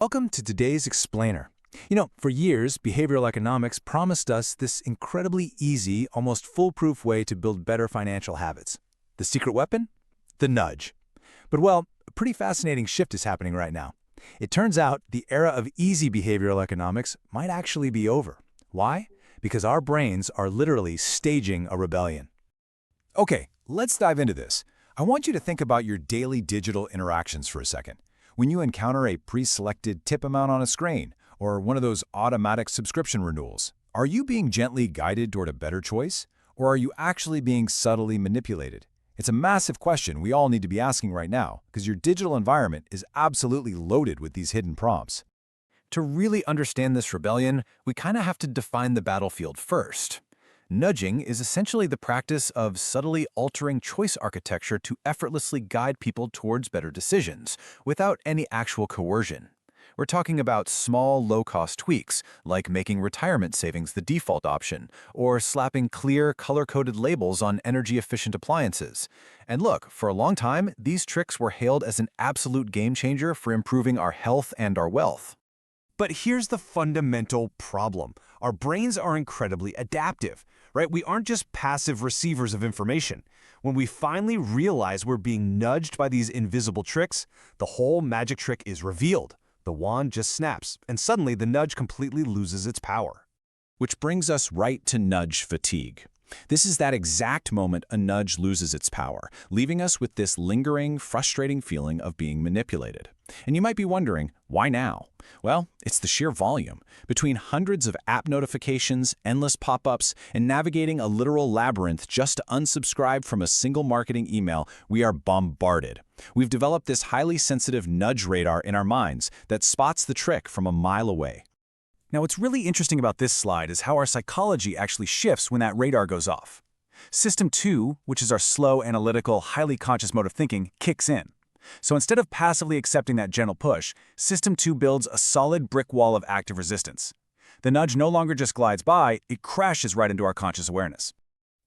Welcome to today's explainer. For years, behavioral economics promised us this incredibly easy, almost foolproof way to build better financial habits. The secret weapon? The nudge. But a pretty fascinating shift is happening right now. It turns out the era of easy behavioral economics might actually be over. Why? Because our brains are literally staging a rebellion. Okay, let's dive into this. I want you to think about your daily digital interactions for a second. When you encounter a pre-selected tip amount on a screen, or one of those automatic subscription renewals, are you being gently guided toward a better choice? Or are you actually being subtly manipulated? It's a massive question we all need to be asking right now, because your digital environment is absolutely loaded with these hidden prompts. To really understand this rebellion, we kind of have to define the battlefield first. Nudging is essentially the practice of subtly altering choice architecture to effortlessly guide people towards better decisions, without any actual coercion. We're talking about small, low-cost tweaks, like making retirement savings the default option, or slapping clear, color-coded labels on energy-efficient appliances. And look, for a long time, these tricks were hailed as an absolute game-changer for improving our health and our wealth. But here's the fundamental problem. Our brains are incredibly adaptive, right? We aren't just passive receivers of information. When we finally realize we're being nudged by these invisible tricks, the whole magic trick is revealed. The wand just snaps, and suddenly the nudge completely loses its power. Which brings us right to nudge fatigue. This is that exact moment a nudge loses its power, leaving us with this lingering, frustrating feeling of being manipulated. And you might be wondering, why now? Well, it's the sheer volume. Between hundreds of app notifications, endless pop-ups, and navigating a literal labyrinth just to unsubscribe from a single marketing email, we are bombarded. We've developed this highly sensitive nudge radar in our minds that spots the trick from a mile away. Now, what's really interesting about this slide is how our psychology actually shifts when that radar goes off. System 2, which is our slow, analytical, highly conscious mode of thinking, kicks in. So instead of passively accepting that gentle push, System 2 builds a solid brick wall of active resistance. The nudge no longer just glides by, it crashes right into our conscious awareness.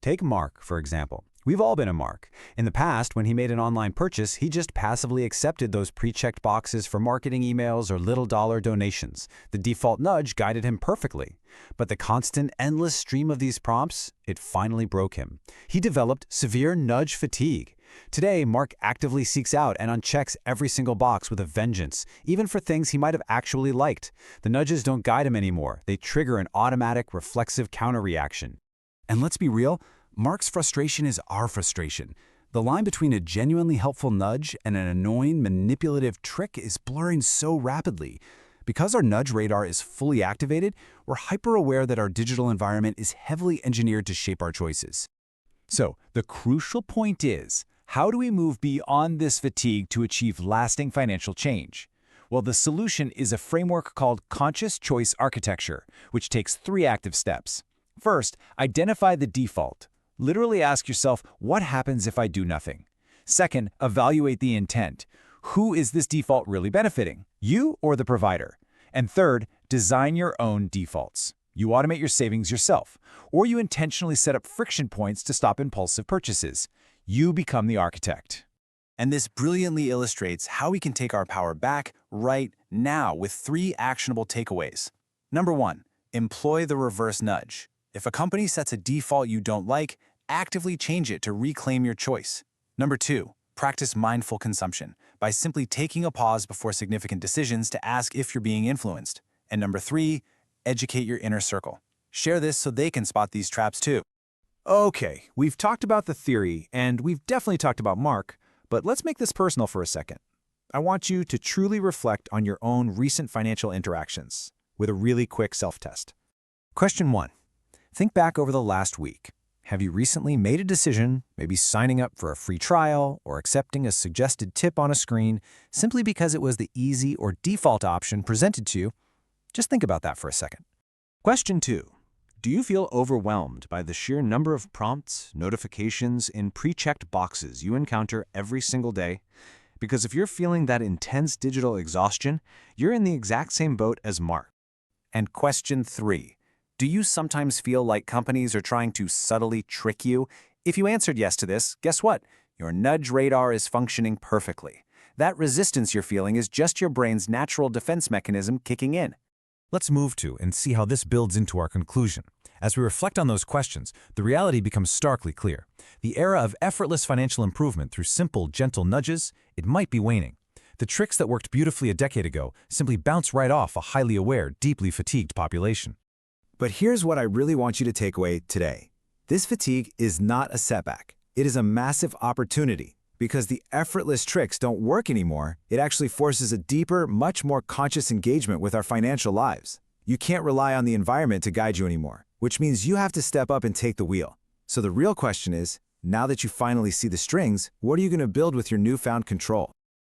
Take Mark, for example. We've all been a Mark. In the past, when he made an online purchase, he just passively accepted those pre-checked boxes for marketing emails or little dollar donations. The default nudge guided him perfectly. But the constant, endless stream of these prompts, it finally broke him. He developed severe nudge fatigue. Today, Mark actively seeks out and unchecks every single box with a vengeance, even for things he might have actually liked. The nudges don't guide him anymore. They trigger an automatic, reflexive counter-reaction. And let's be real, Mark's frustration is our frustration. The line between a genuinely helpful nudge and an annoying, manipulative trick is blurring so rapidly. Because our nudge radar is fully activated, we're hyper-aware that our digital environment is heavily engineered to shape our choices. So, the crucial point is, how do we move beyond this fatigue to achieve lasting financial change? Well, the solution is a framework called conscious choice architecture, which takes 3 active steps. First, identify the default. Literally ask yourself, what happens if I do nothing? Second, evaluate the intent. Who is this default really benefiting? You or the provider? And third, design your own defaults. You automate your savings yourself, or you intentionally set up friction points to stop impulsive purchases. You become the architect. And this brilliantly illustrates how we can take our power back right now with 3 actionable takeaways. Number 1, employ the reverse nudge. If a company sets a default you don't like, actively change it to reclaim your choice. Number 2, practice mindful consumption by simply taking a pause before significant decisions to ask if you're being influenced. And number 3, educate your inner circle. Share this so they can spot these traps too. Okay, we've talked about the theory, and we've definitely talked about Mark, but let's make this personal for a second. I want you to truly reflect on your own recent financial interactions with a really quick self-test. Question 1. Think back over the last week. Have you recently made a decision, maybe signing up for a free trial or accepting a suggested tip on a screen, simply because it was the easy or default option presented to you? Just think about that for a second. Question 2. Do you feel overwhelmed by the sheer number of prompts, notifications, and pre-checked boxes you encounter every single day? Because if you're feeling that intense digital exhaustion, you're in the exact same boat as Mark. And question 3. Do you sometimes feel like companies are trying to subtly trick you? If you answered yes to this, guess what? Your nudge radar is functioning perfectly. That resistance you're feeling is just your brain's natural defense mechanism kicking in. Let's move to and see how this builds into our conclusion. As we reflect on those questions, the reality becomes starkly clear. The era of effortless financial improvement through simple, gentle nudges, it might be waning. The tricks that worked beautifully a decade ago simply bounce right off a highly aware, deeply fatigued population. But here's what I really want you to take away today. This fatigue is not a setback. It is a massive opportunity. Because the effortless tricks don't work anymore, it actually forces a deeper, much more conscious engagement with our financial lives. You can't rely on the environment to guide you anymore, which means you have to step up and take the wheel. So the real question is, now that you finally see the strings, what are you going to build with your newfound control?